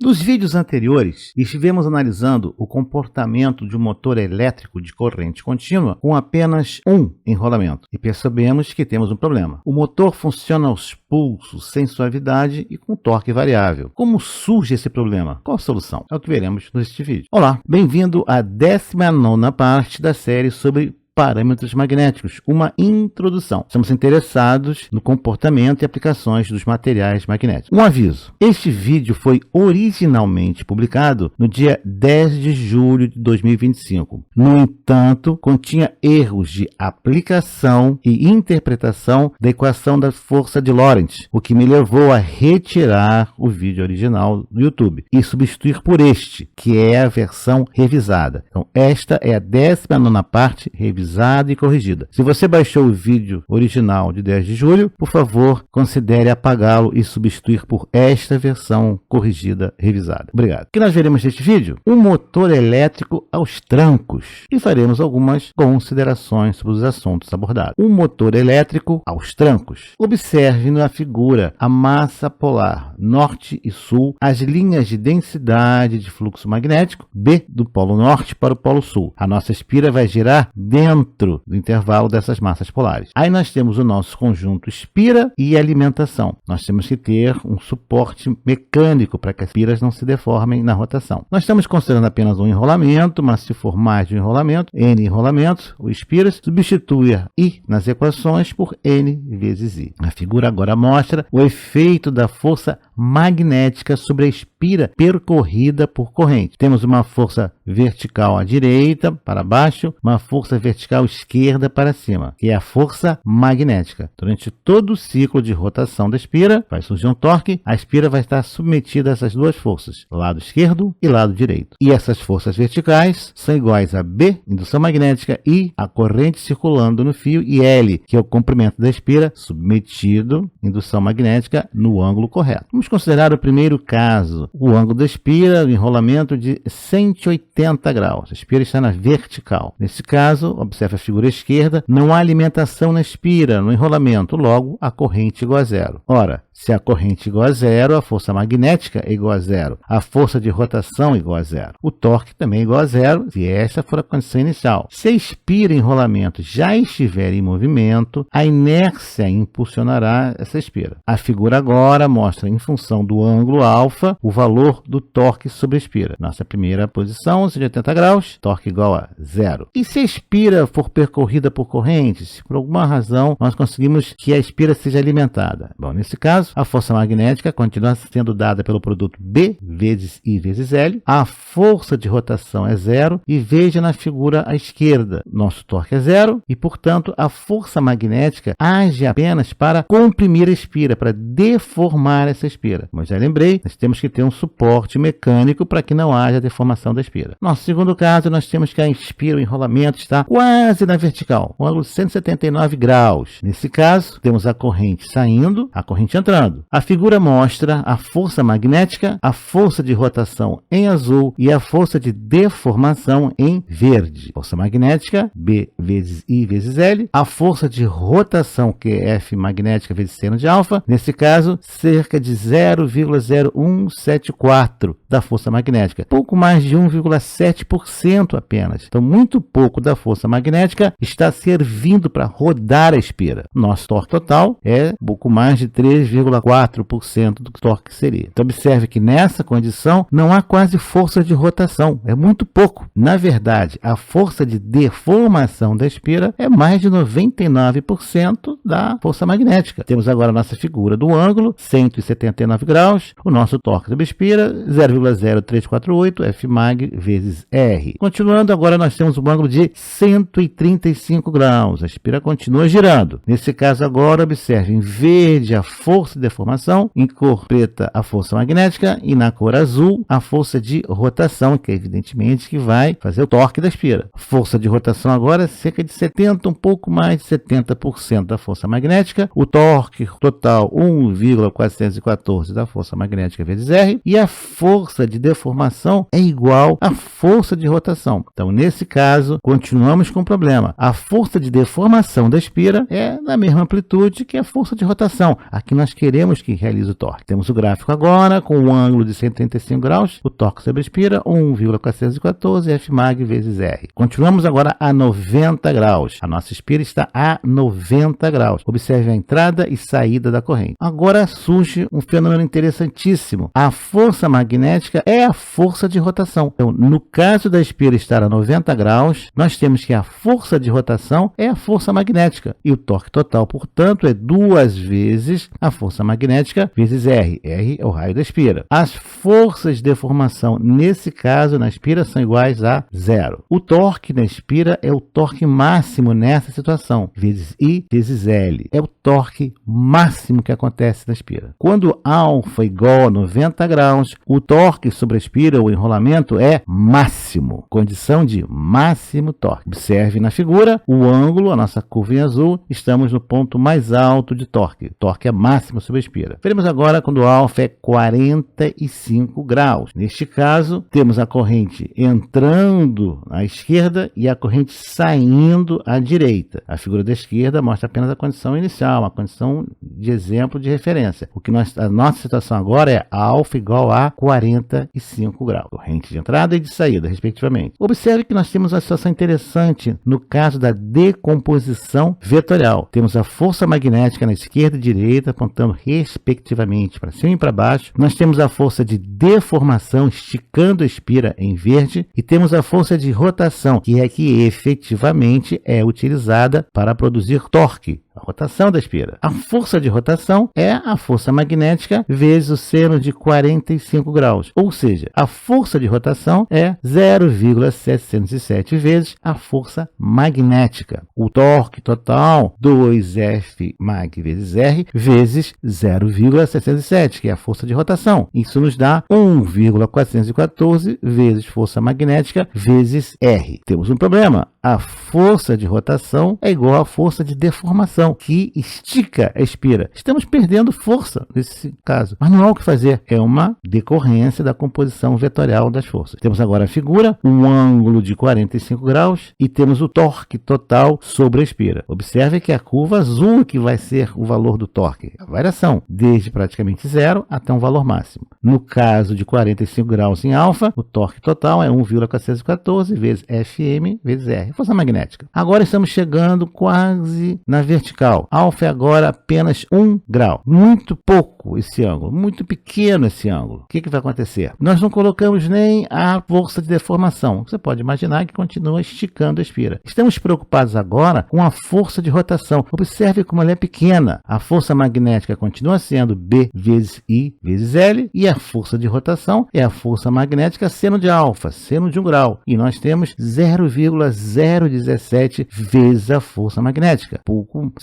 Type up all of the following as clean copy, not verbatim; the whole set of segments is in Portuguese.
Nos vídeos anteriores, estivemos analisando o comportamento de um motor elétrico de corrente contínua com apenas um enrolamento e percebemos que temos um problema. O motor funciona aos pulsos, sem suavidade e com torque variável. Como surge esse problema? Qual a solução? É o que veremos neste vídeo. Olá, bem-vindo à 19ª parte da série sobre parâmetros magnéticos, uma introdução. Estamos interessados no comportamento e aplicações dos materiais magnéticos. Um aviso: este vídeo foi originalmente publicado no dia 10 de julho de 2025. No entanto, continha erros de aplicação e interpretação da equação da força de Lorentz, o que me levou a retirar o vídeo original do YouTube e substituir por este, que é a versão revisada. Então, esta é a 19ª parte revisada e corrigida. Se você baixou o vídeo original de 10 de julho, por favor, considere apagá-lo e substituir por esta versão corrigida, revisada. Obrigado. O que nós veremos neste vídeo? Um motor elétrico aos trancos. E faremos algumas considerações sobre os assuntos abordados. Um motor elétrico aos trancos. Observe na figura a massa polar, norte e sul, as linhas de densidade de fluxo magnético, B do polo norte para o polo sul. A nossa espira vai girar dentro do intervalo dessas massas polares. Aí nós temos o nosso conjunto espira e alimentação. Nós temos que ter um suporte mecânico para que as espiras não se deformem na rotação. Nós estamos considerando apenas um enrolamento, mas se for mais de um enrolamento, N enrolamentos, o espiras, substitui I nas equações por N vezes I. A figura agora mostra o efeito da força magnética sobre a espira percorrida por corrente. Temos uma força vertical à direita para baixo, uma força vertical esquerda para cima, que é a força magnética. Durante todo o ciclo de rotação da espira, vai surgir um torque, a espira vai estar submetida a essas duas forças, lado esquerdo e lado direito. E essas forças verticais são iguais a B, indução magnética, I, a corrente circulando no fio, e L, que é o comprimento da espira, submetido, indução magnética, no ângulo correto. Vamos considerar o primeiro caso, o ângulo da espira, o enrolamento de 180 graus. A espira está na vertical. Nesse caso, observe a figura esquerda, não há alimentação na espira, no enrolamento, logo a corrente igual a zero. Ora, se a corrente é igual a zero, a força magnética é igual a zero, a força de rotação é igual a zero. O torque também é igual a zero, se esta for a condição inicial. Se a espira em enrolamento já estiver em movimento, a inércia impulsionará essa espira. A figura agora mostra, em função do ângulo alfa, o valor do torque sobre a espira. Nossa primeira posição, 180 graus, torque igual a zero. E se a espira for percorrida por corrente, se por alguma razão nós conseguimos que a espira seja alimentada? Bom, nesse caso, a força magnética continua sendo dada pelo produto B vezes I vezes L. A força de rotação é zero e veja na figura à esquerda. Nosso torque é zero e, portanto, a força magnética age apenas para comprimir a espira, para deformar essa espira. Como eu já lembrei, nós temos que ter um suporte mecânico para que não haja deformação da espira. Nosso segundo caso, nós temos que a espira, o enrolamento, está quase na vertical, um ângulo de 179 graus. Nesse caso, temos a corrente saindo, a corrente entrando. A figura mostra a força magnética, a força de rotação em azul e a força de deformação em verde. Força magnética, B vezes I vezes L. A força de rotação, que é F magnética vezes seno de alfa. Nesse caso, cerca de 0,0174 da força magnética. Pouco mais de 1,7% apenas. Então, muito pouco da força magnética está servindo para rodar a espira. Nosso torque total é pouco mais de 3,4% do torque que seria. Então, observe que nessa condição não há quase força de rotação, é muito pouco. Na verdade, a força de deformação da espira é mais de 99% da força magnética. Temos agora a nossa figura do ângulo, 179 graus, o nosso torque da espira, 0,0348 Fmag vezes R. Continuando, agora nós temos um ângulo de 135 graus, a espira continua girando. Nesse caso agora, observe, em verde a força de deformação, em cor preta a força magnética e na cor azul a força de rotação, que é evidentemente que vai fazer o torque da espira. Força de rotação agora é cerca de 70, um pouco mais de 70% da força magnética, o torque total 1,414 da força magnética vezes R e a força força de deformação é igual à força de rotação. Então, nesse caso, continuamos com o problema. A força de deformação da espira é da mesma amplitude que a força de rotação. Aqui nós queremos que realize o torque. Temos o gráfico agora com um ângulo de 135 graus, o torque sobre a espira 1,414 Fmag vezes R. Continuamos agora a 90 graus. A nossa espira está a 90 graus. Observe a entrada e saída da corrente. Agora surge um fenômeno interessantíssimo. A força magnética é a força de rotação. Então, no caso da espira estar a 90 graus, nós temos que a força de rotação é a força magnética. E o torque total, portanto, é 2 vezes a força magnética vezes R. R é o raio da espira. As forças de deformação, nesse caso, na espira, são iguais a zero. O torque na espira é o torque máximo nessa situação, vezes I vezes L. É o torque máximo que acontece na espira. Quando alfa igual a 90 graus, o torque sobre a espira, o enrolamento, é máximo. Condição de máximo torque. Observe na figura, o ângulo, a nossa curva em azul, estamos no ponto mais alto de torque. O torque é máximo sobre a espira. Veremos agora quando alfa é 45 graus. Neste caso, temos a corrente entrando à esquerda e a corrente saindo à direita. A figura da esquerda mostra apenas a condição inicial, uma condição de exemplo de referência. A nossa situação agora é alfa igual a 45 graus. Corrente de entrada e de saída, respectivamente. Observe que nós temos uma situação interessante no caso da decomposição vetorial. Temos a força magnética na esquerda e direita, apontando respectivamente para cima e para baixo. Nós temos a força de deformação esticando a espira em verde e temos a força de rotação, que é que efetivamente é utilizada para produzir torque. A rotação da espira. A força de rotação é a força magnética vezes o seno de 45 graus. Ou seja, a força de rotação é 0,707 vezes a força magnética. O torque total, 2F mag vezes R, vezes 0,707, que é a força de rotação. Isso nos dá 1,414 vezes força magnética vezes R. Temos um problema. A força de rotação é igual à força de deformação, que estica a espira. Estamos perdendo força nesse caso, mas não há o que fazer. É uma decorrência da composição vetorial das forças. Temos agora a figura, um ângulo de 45 graus e temos o torque total sobre a espira. Observe que a curva azul que vai ser o valor do torque. A variação, desde praticamente zero até um valor máximo. No caso de 45 graus em alfa, o torque total é 1,414 vezes Fm vezes R. Força magnética. Agora estamos chegando quase na vertical. Alfa é agora apenas 1 grau. Muito pouco esse ângulo, muito pequeno esse ângulo. O que vai acontecer? Nós não colocamos nem a força de deformação. Você pode imaginar que continua esticando a espira. Estamos preocupados agora com a força de rotação. Observe como ela é pequena. A força magnética continua sendo B vezes I vezes L e a força de rotação é a força magnética seno de alfa, seno de 1 grau. E nós temos 0,017 vezes a força magnética.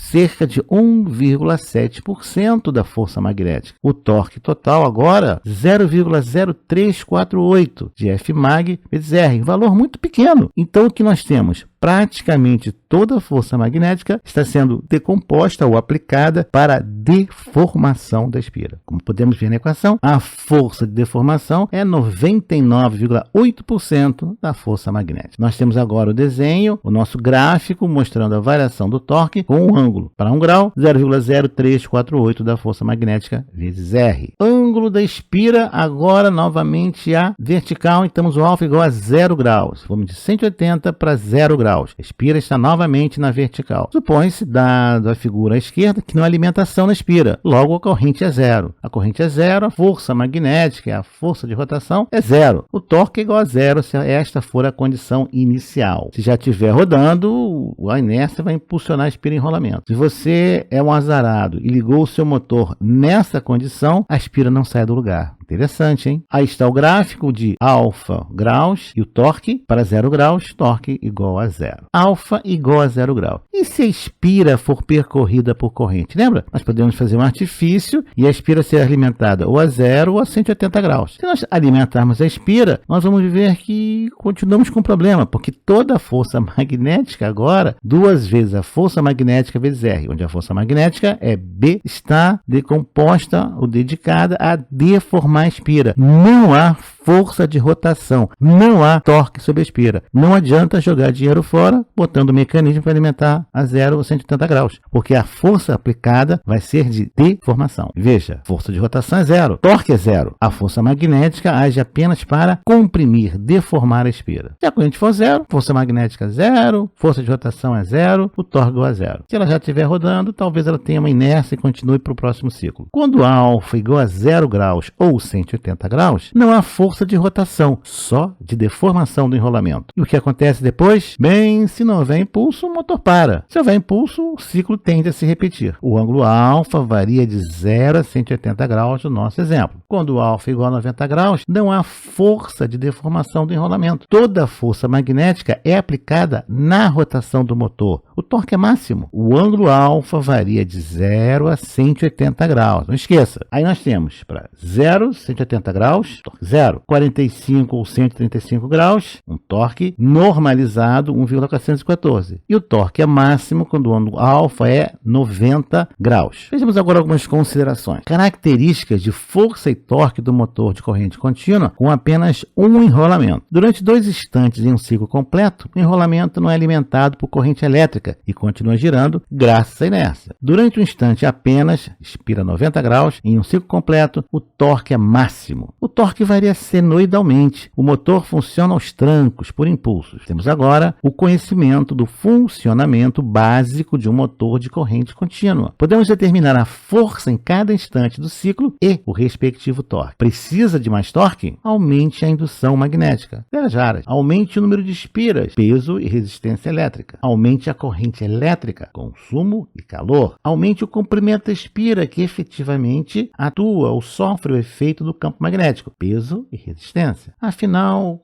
Cerca de 1,7% da força magnética. O torque total agora 0,0348 de Fmag vezes R, valor muito pequeno. Então o que nós temos? Praticamente toda a força magnética está sendo decomposta ou aplicada para a deformação da espira. Como podemos ver na equação, a força de deformação é 99,8% da força magnética. Nós temos agora o desenho, o nosso gráfico mostrando a variação do torque com um ângulo. Para 1 grau, 0,0348 da força magnética vezes R. Ângulo da espira agora novamente a vertical, e temos o alfa igual a 0 graus. Vamos de 180 para 0 graus. A espira está novamente na vertical. Supõe-se, dado a figura à esquerda, que não há alimentação na espira. Logo, a corrente é zero. A corrente é zero, a força magnética, a força de rotação é zero. O torque é igual a zero se esta for a condição inicial. Se já estiver rodando, a inércia vai impulsionar a espira em enrolamento. Se você é um azarado e ligou o seu motor nessa condição, a espira não sai do lugar. Interessante, hein? Aí está o gráfico de alfa graus e o torque para 0 graus, torque igual a zero. Alfa igual a 0 grau. E se a espira for percorrida por corrente? Lembra? Nós podemos fazer um artifício e a espira ser alimentada ou a 0 ou a 180 graus. Se nós alimentarmos a espira, nós vamos ver que continuamos com problema, porque toda a força magnética agora, 2 vezes a força magnética vezes R, onde a força magnética é B, está decomposta ou dedicada a deformar a espira. Não há força de rotação. Não há torque sobre a espira. Não adianta jogar dinheiro fora botando o mecanismo para alimentar a 0 ou 180 graus, porque a força aplicada vai ser de deformação. Veja, força de rotação é 0, torque é 0. A força magnética age apenas para comprimir, deformar a espira. Se a corrente for 0, força magnética é 0, força de rotação é 0, o torque é igual a 0. Se ela já estiver rodando, talvez ela tenha uma inércia e continue para o próximo ciclo. Quando alfa igual a 0 graus ou 180 graus, não há força de rotação, só de deformação do enrolamento. E o que acontece depois? Bem, se não houver impulso, o motor para. Se houver impulso, o ciclo tende a se repetir. O ângulo alfa varia de 0 a 180 graus no nosso exemplo. Quando alfa é igual a 90 graus, não há força de deformação do enrolamento. Toda a força magnética é aplicada na rotação do motor. O torque é máximo. O ângulo alfa varia de 0 a 180 graus. Não esqueça. Aí nós temos para 0, 180 graus, torque 0. 45 ou 135 graus, um torque normalizado, 1,414. E o torque é máximo quando o ângulo alfa é 90 graus. Vejamos agora algumas considerações. Características de força e torque do motor de corrente contínua com apenas um enrolamento. Durante 2 instantes em um ciclo completo, o enrolamento não é alimentado por corrente elétrica e continua girando graças à inércia. Durante um instante apenas, expira 90 graus, em um ciclo completo, o torque é máximo. O torque varia senoidalmente. O motor funciona aos trancos, por impulsos. Temos agora o conhecimento do funcionamento básico de um motor de corrente contínua. Podemos determinar a força em cada instante do ciclo e o respectivo torque. Precisa de mais torque? Aumente a indução magnética. Veja, aumente o número de espiras, peso e resistência elétrica. Aumente a corrente elétrica, consumo e calor. Aumente o comprimento da espira, que efetivamente atua ou sofre o efeito do campo magnético, peso e resistência. Afinal,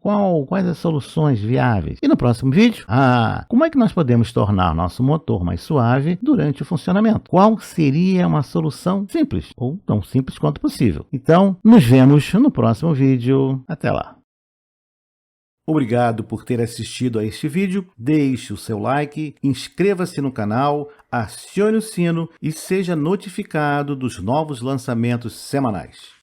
quais as soluções viáveis? E no próximo vídeo, como é que nós podemos tornar nosso motor mais suave durante o funcionamento? Qual seria uma solução simples, ou tão simples quanto possível? Então, nos vemos no próximo vídeo. Até lá! Obrigado por ter assistido a este vídeo, deixe o seu like, inscreva-se no canal, acione o sino e seja notificado dos novos lançamentos semanais.